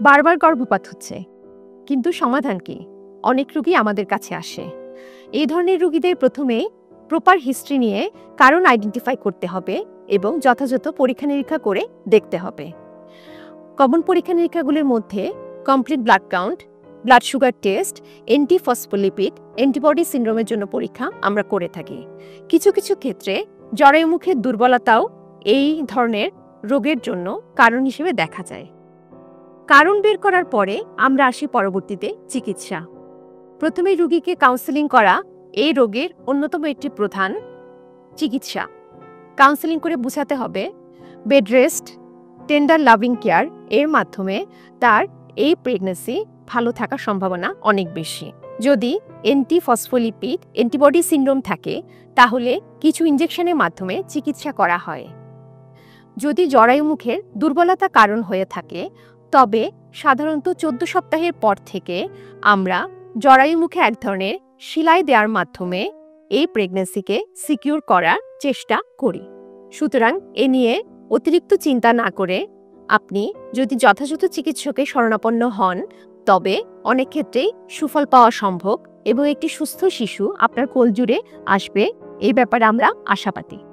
বারবার গর্ভপাত হচ্ছে, কিন্তু সমাধান কি? অনেক রোগী আমাদের কাছে আসে। এই ধরনের রোগীদের প্রথমে প্রপার হিস্ট্রি নিয়ে কারণ আইডেন্টিফাই করতে হবে এবং যথাযথ পরীক্ষা নিরীক্ষা করে দেখতে হবে। কমন পরীক্ষা নিরীক্ষাগুলির মধ্যে complete blood count, blood sugar test, antiphospholipid, antibody সিন্ড্রোমের জন্য পরীক্ষা আমরা করে থাকি। কিছু কিছু ক্ষেত্রে জরায়ুমুখের দুর্বলতাও এই ধরনের রোগের জন্য কারণ হিসেবে দেখা যায়। কারণ বের করার পরে আমরা আসি পরবর্তীতে চিকিৎসা। প্রথমে রোগীকে কাউন্সেলিং করা এই রোগের অন্যতম একটি প্রধান চিকিৎসা। কাউন্সেলিং করে বোঝাতে হবে bed rest, tender loving care এর মাধ্যমে তার এই প্রেগন্যান্সি ভালো থাকার সম্ভাবনা অনেক বেশি। যদি অ্যান্টিফসফোলিপিড, অ্যান্টিবডি সিন্ড্রোম থাকে তাহলে কিছু ইনজেকশনের মাধ্যমে চিকিৎসা করা হয়। যদি জরায়ুমুখের দুর্বলতা কারণ হয়ে থাকে তবে সাধারণত 14 সপ্তাহের পর থেকে আমরা জরায়ুমুখে এক ধরনের সেলাই দেওয়ার মাধ্যমে এই প্রেগন্যান্সিকে সিকিউর করার চেষ্টা করি। সুতরাং এ নিয়ে অতিরিক্ত চিন্তা না করে আপনি যদি যথাযথ চিকিৎসকের শরণাপন্ন হন তবে অনেক ক্ষেত্রেই সুফল পাওয়া সম্ভব এবং একটি সুস্থ শিশু আপনার কোল জুড়ে আসবে, এই ব্যাপারে আমরা আশাবাদী।